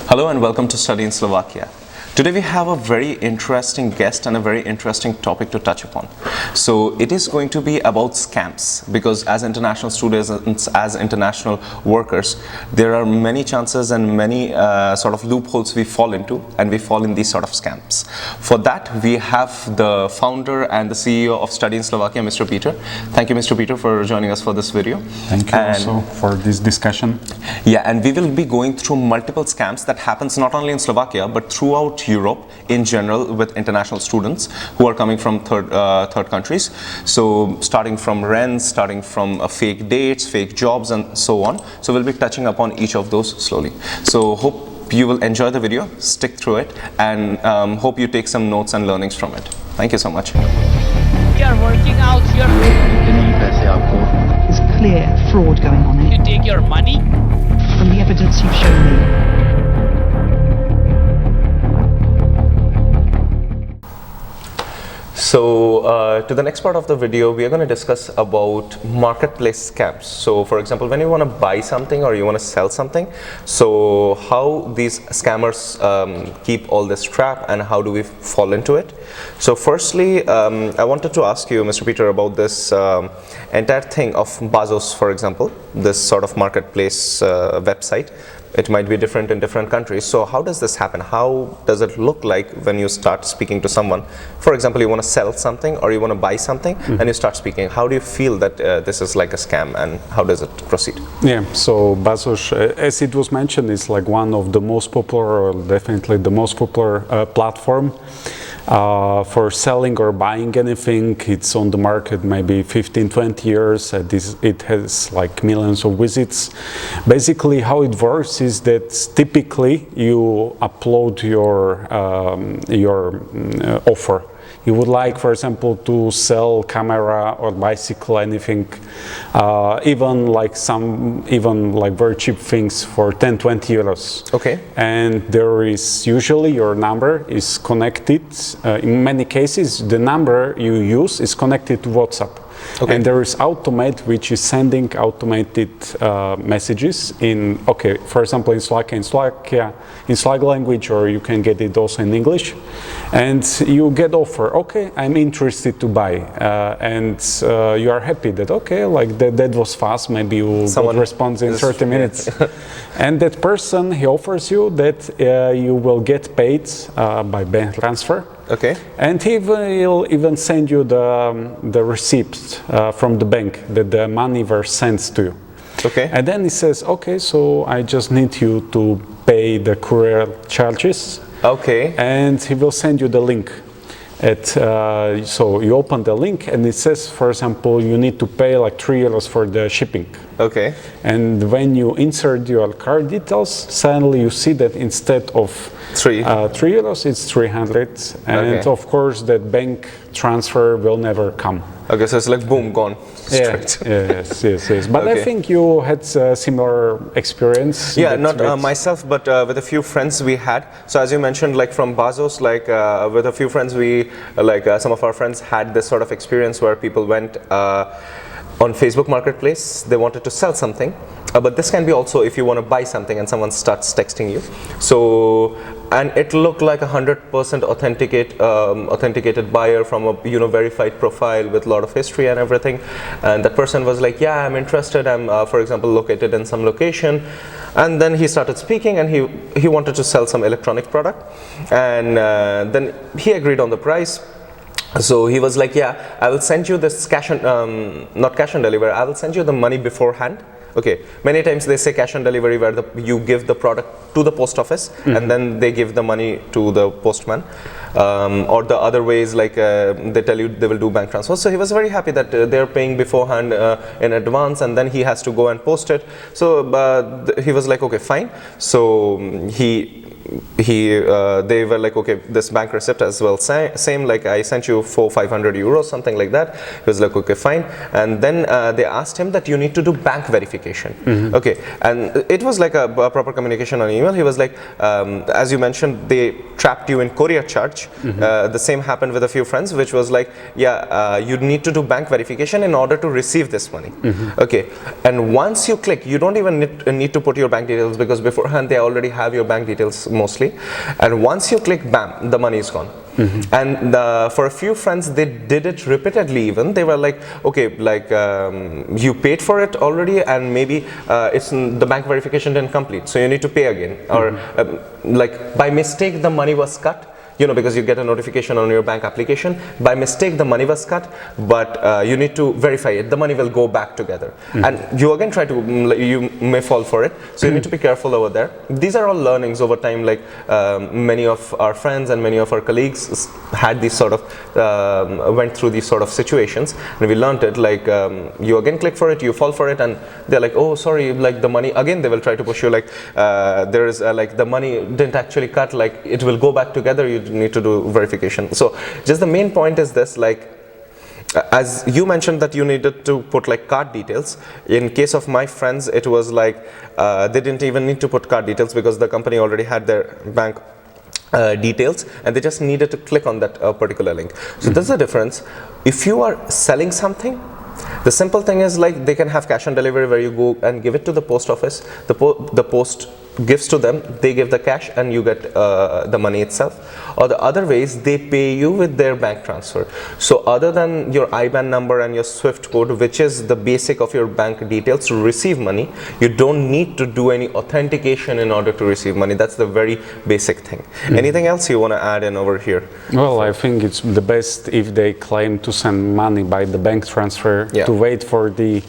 Hello and welcome to Study in Slovakia. Today we have a very interesting guest and a very interesting topic to touch upon. So it is going to be about scams, because as international students, as international workers, there are many chances and many sort of loopholes we fall into, and we fall in these sort of scams. For that we have the founder and the CEO of Study in Slovakia, Mr. Peter. Thank you, Mr. Peter, for joining us for this video. Thank you also for this discussion. Yeah, and we will be going through multiple scams that happens not only in Slovakia but throughout Europe in general with international students who are coming from third countries. So starting from rents, starting from fake dates, fake jobs, and so on. So we'll be touching upon each of those slowly. So hope you will enjoy the video, stick through it, and hope you take some notes and learnings from it. Thank you so much. We are working out here. There's clear fraud going on here. You take your money. From the evidence you've shown me. So to the next part of the video, we are going to discuss about marketplace scams. So for example, when you want to buy something or you want to sell something, so how these scammers keep all this trap and how do we fall into it? So firstly, I wanted to ask you, Mr. Peter, about this entire thing of Bazos, for example, this sort of marketplace website. It might be different in different countries. So how does this happen? How does it look like when you start speaking to someone? For example, you want to sell something or you want to buy something and you start speaking. How do you feel that this is like a scam, and how does it proceed? Yeah, so Bazos, as it was mentioned, is like one of the most popular, or definitely the most popular platform for selling or buying anything. It's on the market maybe 15-20 years. It has like millions of visits. Basically how it works is that typically you upload your offer. You would like, for example, to sell camera or bicycle, anything, even like very cheap things for 10-20 euros. Okay. And there is usually your number is connected. In many cases, the number you use is connected to WhatsApp. Okay. And there is Automate, which is sending automated messages in, for example, in Slovakia, in Slovak language, or you can get it also in English. And you get offer, I'm interested to buy. And you are happy that, that was fast, maybe you got response in 30 minutes. And that person, he offers you that you will get paid by bank transfer. Okay. And he will even send you the receipts from the bank that the money were sent to you. Okay. And then he says, so I just need you to pay the courier charges. Okay. And he will send you the link. So you open the link and it says, for example, you need to pay like 3 euros for the shipping. Okay. And when you insert your card details, suddenly you see that instead of 3 euros, it's 300. And of course, that bank transfer will never come. Okay, so it's like boom, gone. Straight. Yes. But I think you had a similar experience. Yeah, not myself, but with a few friends we had. So as you mentioned, like from Bazos, with a few friends, we some of our friends had this sort of experience where people went on Facebook Marketplace. They wanted to sell something, but this can be also if you want to buy something and someone starts texting you. So, and it looked like 100% authenticated buyer from a verified profile with a lot of history and everything. And that person was like, yeah, I'm interested. I'm, for example, located in some location. And then he started speaking, and he wanted to sell some electronic product. And then he agreed on the price. So he was like, yeah, I will send you this not cash on delivery, I will send you the money beforehand. Okay, many times they say cash on delivery where you give the product to the post office and then they give the money to the postman. Or the other ways, like they tell you they will do bank transfer. So he was very happy that they're paying beforehand in advance, and then he has to go and post it. So he was like, okay, fine. So he they were like, okay, this bank receipt as well, same, like I sent you 400-500 euros, something like that. He was like, okay, fine. And then they asked him that you need to do bank verification. Okay, and it was like a proper communication on email. He was like, as you mentioned, they trapped you in courier charge. The same happened with a few friends, which was like, yeah, you need to do bank verification in order to receive this money. Okay, and once you click, you don't even need to put your bank details, because beforehand they already have your bank details mostly. And once you click, bam, the money is gone. And for a few friends, they did it repeatedly even. They were like, okay, like you paid for it already, and maybe the bank verification didn't complete, so you need to pay again. Or like by mistake the money was cut. You know, because you get a notification on your bank application, by mistake the money was cut, but you need to verify it. The money will go back together. And you again try to, you may fall for it. So you need to be careful over there. These are all learnings over time, like many of our friends and many of our colleagues had these sort of, went through these sort of situations. And we learned it, like you again click for it, you fall for it, and they're like, oh, sorry, like the money, again they will try to push you, like there is like the money didn't actually cut, like it will go back together. You need to do verification. So just the main point is this, like as you mentioned that you needed to put like card details. In case of my friends, it was like they didn't even need to put card details, because the company already had their bank details, and they just needed to click on that particular link. So there's a difference. If you are selling something, the simple thing is like they can have cash on delivery, where you go and give it to the post office. The post gives to them, they give the cash, and you get the money itself. Or the other ways, they pay you with their bank transfer. So other than your IBAN number and your SWIFT code, which is the basic of your bank details to receive money, you don't need to do any authentication in order to receive money. That's the very basic thing. Anything else you want to add in over here? Well, I think it's the best if they claim to send money by the bank transfer, to wait for the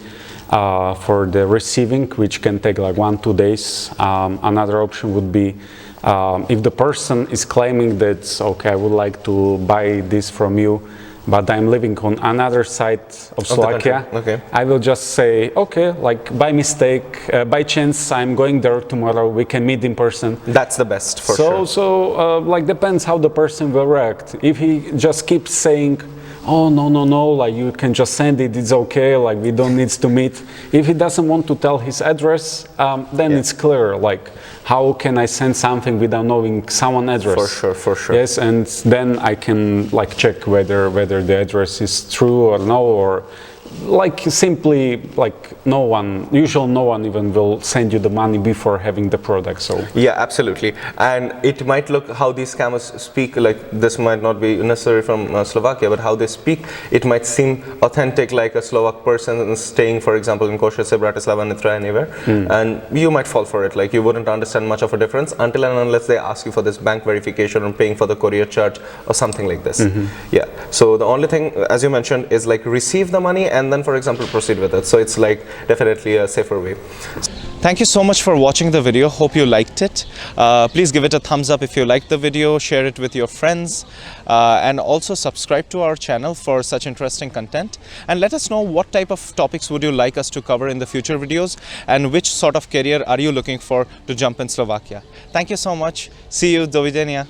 receiving, which can take like 1-2 days. Another option would be if the person is claiming that, okay, I would like to buy this from you, but I'm living on another side of Slovakia, I will just say, okay, like by mistake, by chance, I'm going there tomorrow, we can meet in person. That's the best for sure. So like depends how the person will react. If he just keeps saying, oh, no, like you can just send it, it's okay, like we don't need to meet. If he doesn't want to tell his address, then it's clear, like how can I send something without knowing someone's address? For sure. Yes, and then I can like check whether the address is true or no, or like simply like no one even will send you the money before having the product. So yeah, absolutely. And it might look, how these scammers speak, like this might not be necessary from Slovakia, but how they speak, it might seem authentic, like a Slovak person staying, for example, in Košice, Bratislava, Nitra, anywhere, and you might fall for it. Like you wouldn't understand much of a difference until and unless they ask you for this bank verification or paying for the courier charge or something like this. Yeah, so the only thing, as you mentioned, is like receive the money and then, for example, proceed with it. So it's like definitely a safer way. Thank you so much for watching the video. Hope you liked it. Please give it a thumbs up if you liked the video, share it with your friends, and also subscribe to our channel for such interesting content. And let us know what type of topics would you like us to cover in the future videos, and which sort of career are you looking for to jump in Slovakia. Thank you so much. See you. Do widzenia.